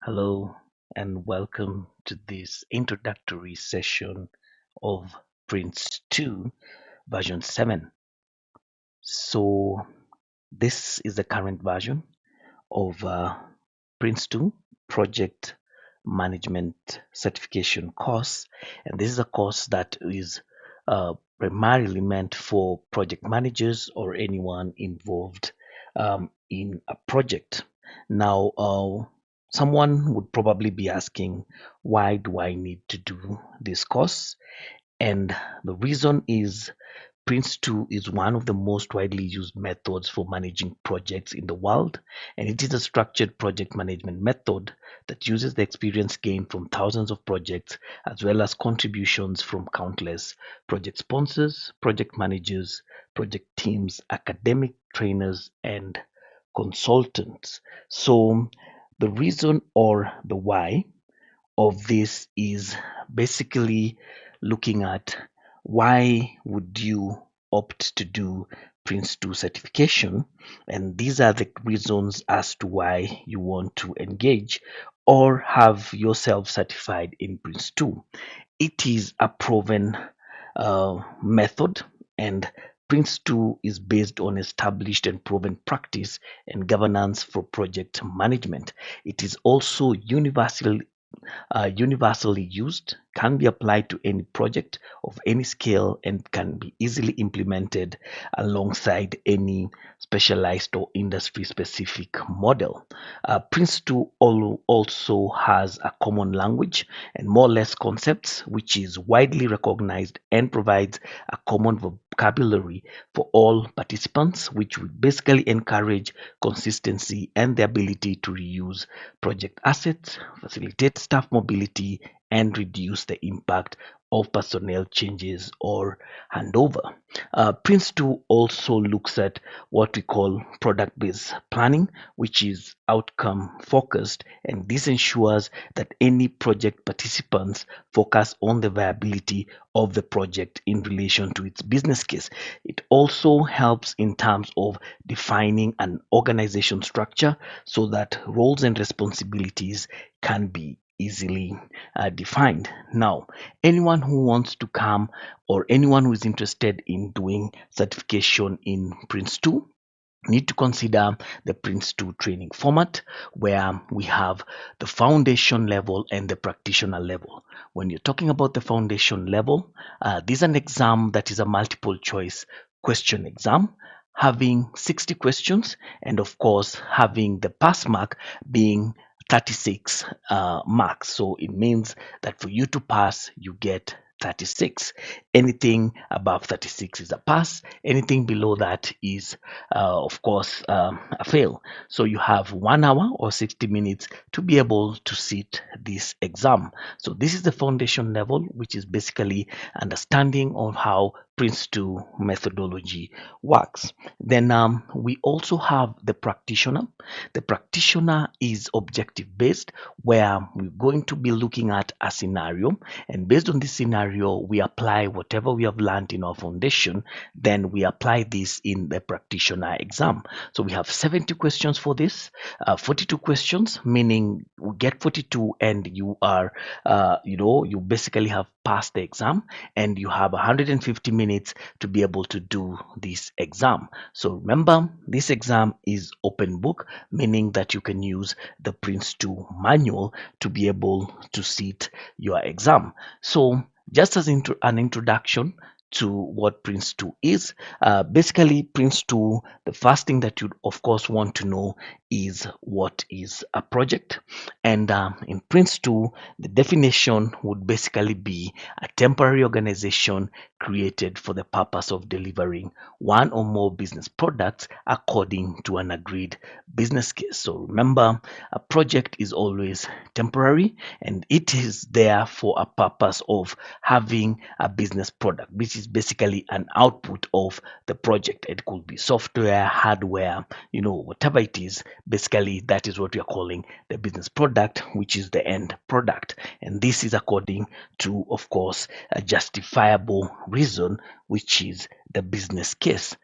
Hello and welcome to this introductory session of Prince2 version 7. So, this is the current version of Prince2 project management certification course, and this is a course that is primarily meant for project managers or anyone involved in a project. Now, someone would probably be asking, why do I need to do this course? And the reason is Prince2 is one of the most widely used methods for managing projects in the world, and it is a structured project management method that uses the experience gained from thousands of projects as well as contributions from countless project sponsors, project managers, project teams, academic trainers, and consultants. So, the reason or the why of this is basically looking at why would you opt to do Prince2 certification, and these are the reasons as to why you want to engage or have yourself certified in Prince2. It is a proven method, and Prince2 is based on established and proven practice and governance for project management. It is also universally used, can be applied to any project of any scale, and can be easily implemented alongside any specialized or industry specific model. Prince2 also has a common language and more or less concepts, which is widely recognized and provides a common vocabulary for all participants, which would basically encourage consistency and the ability to reuse project assets, facilitate staff mobility, and reduce the impact of personnel changes or handover. Prince2 also looks at what we call product based planning, which is outcome focused, and this ensures that any project participants focus on the viability of the project in relation to its business case. It also helps in terms of defining an organization structure so that roles and responsibilities can be easily defined. Now, anyone who wants to come or anyone who is interested in doing certification in Prince2 need to consider the Prince2 training format, where we have the foundation level and the practitioner level. When you're talking about the foundation level, this is an exam that is a multiple choice question exam, having 60 questions, and of course having the pass mark being 36 marks. So it means that for you to pass, you get 36. Anything above 36 is a pass. Anything below that is, of course, a fail. So you have 1 hour or 60 minutes to be able to sit this exam. So this is the foundation level, which is basically understanding of how Prince2 methodology works. Then we also have the practitioner. The practitioner is objective based, where we're going to be looking at a scenario, and based on this scenario, we apply whatever we have learned in our foundation, then we apply this in the practitioner exam. So we have 70 questions for this, 42 questions, meaning we get 42 and you are, you basically have passed the exam, and you have 150 minutes to be able to do this exam. So remember, this exam is open book, meaning that you can use the Prince2 manual to be able to sit your exam. So just as an introduction to what Prince2 is, basically Prince2, the first thing that you of course want to know is what is a project. And in Prince2, the definition would basically be a temporary organization created for the purpose of delivering one or more business products according to an agreed business case. So remember, a project is always temporary, and it is there for a purpose of having a business product, which is basically an output of the project. It could be software, hardware, whatever it is. Basically, that is what we are calling the business product, which is the end product. And this is according to, of course, a justifiable reason, which is the business case.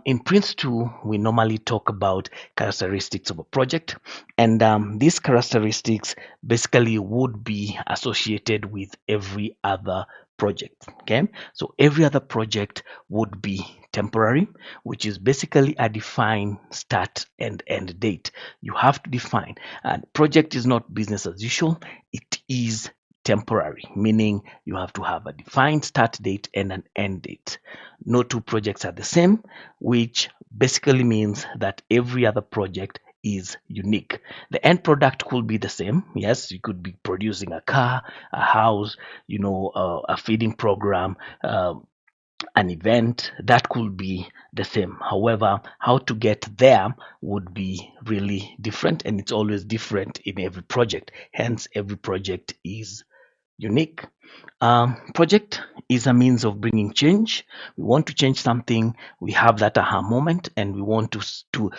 In Prince2, we normally talk about characteristics of a project, and these characteristics basically would be associated with every other project. Okay, so every other project would be temporary, which is basically a defined start and end date. You have to define, and project is not business as usual, it is temporary, meaning you have to have a defined start date and an end date. No two projects are the same, which basically means that every other project is unique. The end product could be the same. Yes, you could be producing a car, a house, a feeding program, an event that could be the same. However, how to get there would be really different, and it's always different in every project. Hence, every project is unique. Project is a means of bringing change. We want to change something. We have that aha moment, and we want to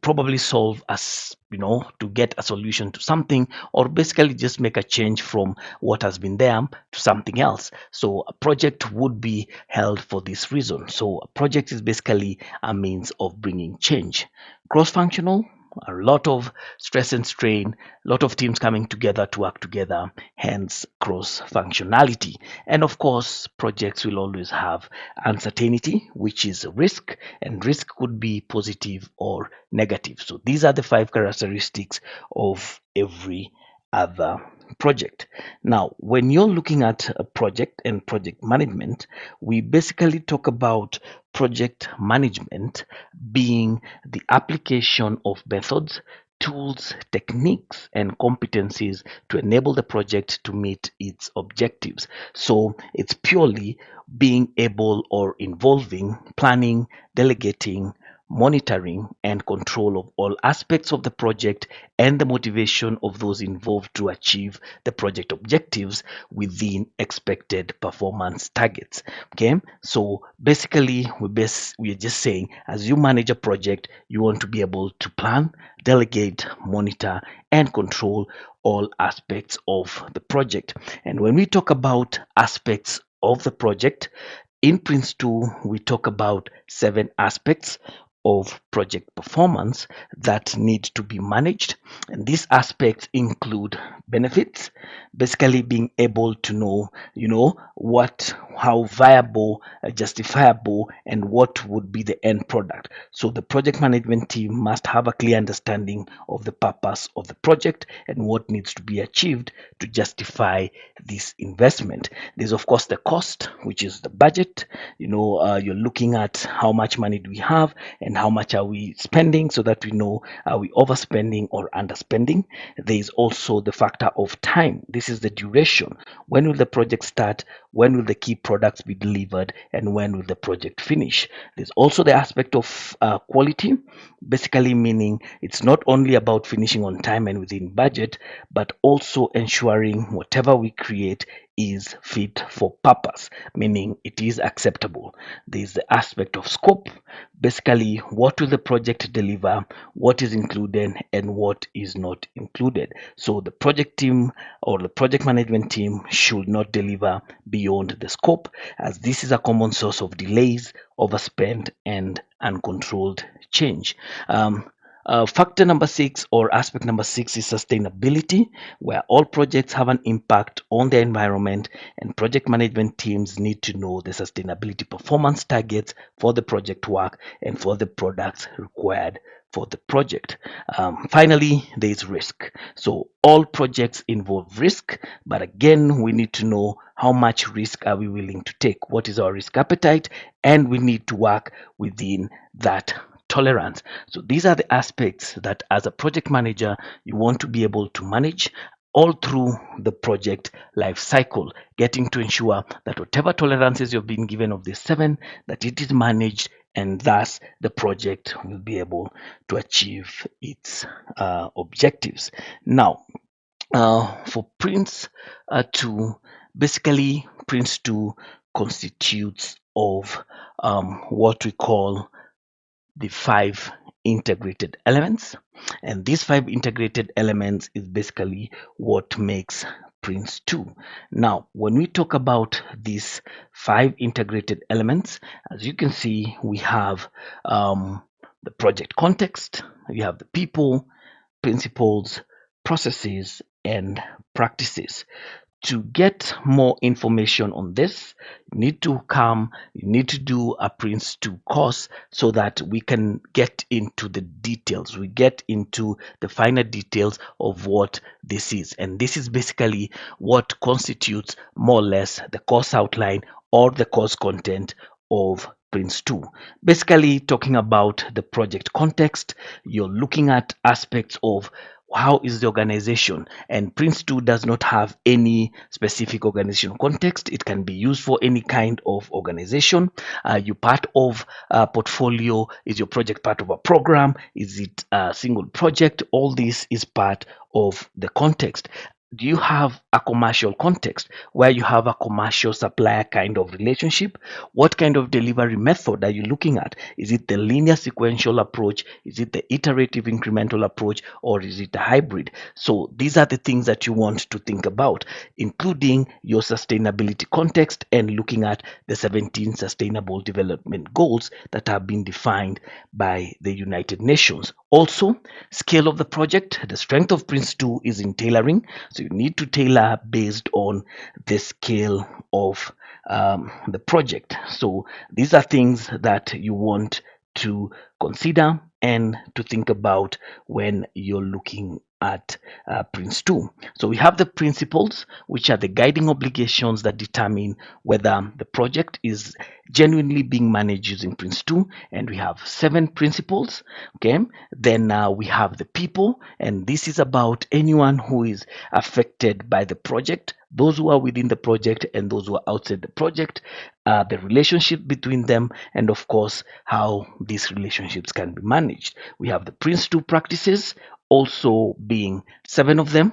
probably solve to get a solution to something, or basically just make a change from what has been there to something else. So a project would be held for this reason. So a project is basically a means of bringing change. Cross-functional, a lot of stress and strain, a lot of teams coming together to work together, hence cross functionality. And of course, projects will always have uncertainty, which is a risk, and risk could be positive or negative. So these are the 5 characteristics of every other project. Now, when you're looking at a project and project management, we basically talk about project management being the application of methods, tools, techniques, and competencies to enable the project to meet its objectives. So it's purely being able or involving planning, delegating, monitoring, and control of all aspects of the project, and the motivation of those involved to achieve the project objectives within expected performance targets. Okay, so basically we're just saying, as you manage a project, you want to be able to plan, delegate, monitor, and control all aspects of the project. And when we talk about aspects of the project, in Prince2, we talk about 7 aspects of project performance that need to be managed. And these aspects include benefits, basically being able to know, how viable, justifiable, and what would be the end product. So the project management team must have a clear understanding of the purpose of the project and what needs to be achieved to justify this investment. There's of course the cost, which is the budget. You're looking at how much money do we have and how much are we spending, so that we know, are we overspending or underspending. There is also the factor of time. This is the duration. When will the project start? When will the key products be delivered? And when will the project finish? There's also the aspect of quality, basically meaning it's not only about finishing on time and within budget, but also ensuring whatever we create is fit for purpose, meaning it is acceptable. There is the aspect of scope, basically what will the project deliver, what is included and what is not included. So the project team or the project management team should not deliver beyond the scope, as this is a common source of delays, overspend, and uncontrolled change. Factor number 6 or aspect number 6 is sustainability, where all projects have an impact on the environment, and project management teams need to know the sustainability performance targets for the project work and for the products required for the project. Finally, there is risk. So all projects involve risk, but again, we need to know how much risk are we willing to take, what is our risk appetite, and we need to work within that tolerance. So these are the aspects that as a project manager you want to be able to manage all through the project life cycle, getting to ensure that whatever tolerances you've been given of the 7, that it is managed, and thus the project will be able to achieve its objectives. Now, for Prince 2, basically Prince 2 constitutes of what we call the five integrated elements. And these five integrated elements is basically what makes Prince2. Now, when we talk about these five integrated elements, as you can see, we have the project context, we have the people, principles, processes, and practices. To get more information on this, you need to do a Prince2 course so that we can get into the details. We get into the finer details of what this is. And this is basically what constitutes more or less the course outline or the course content of Prince2. Basically, talking about the project context, you're looking at aspects of how is the organization, and Prince2 does not have any specific organization context. It can be used for any kind of organization. You part of a portfolio, is your project part of a program, is it a single project? All this is part of the context. Do you have a commercial context where you have a commercial supplier kind of relationship? What kind of delivery method are you looking at? Is it the linear sequential approach? Is it the iterative incremental approach? Or is it a hybrid? So these are the things that you want to think about, including your sustainability context and looking at the 17 sustainable development goals that have been defined by the United Nations. Also, scale of the project. The strength of Prince2 is in tailoring. So you need to tailor based on the scale of the project. So these are things that you want to consider and to think about when you're looking at Prince2. So we have the principles, which are the guiding obligations that determine whether the project is genuinely being managed using Prince2, and we have 7 principles. Okay, then we have the people, and this is about anyone who is affected by the project, those who are within the project and those who are outside the project, the relationship between them, and of course how these relationships can be managed. We have the Prince2 practices, also being 7 of them.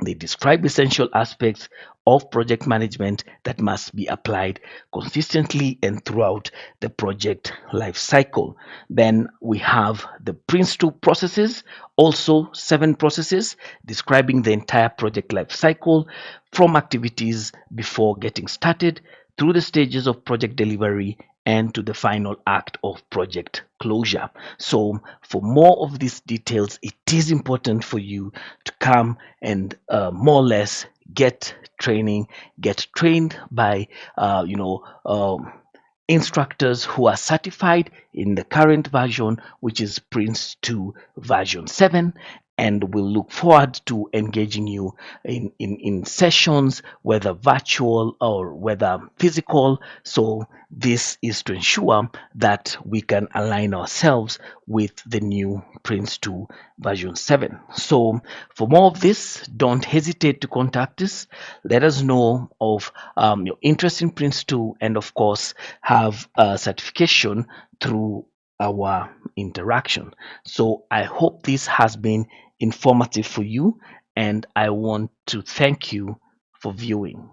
They describe essential aspects of project management that must be applied consistently and throughout the project life cycle. Then we have the Prince2 processes, also 7 processes describing the entire project life cycle from activities before getting started through the stages of project delivery and to the final act of project closure. So for more of these details, it is important for you to come and more or less get training, get trained by instructors who are certified in the current version, which is Prince2 version 7. And we'll look forward to engaging you in sessions, whether virtual or whether physical. So this is to ensure that we can align ourselves with the new Prince2 version 7. So for more of this, don't hesitate to contact us. Let us know of your interest in Prince2, and of course have a certification through our interaction. So I hope this has been informative for you, and I want to thank you for viewing.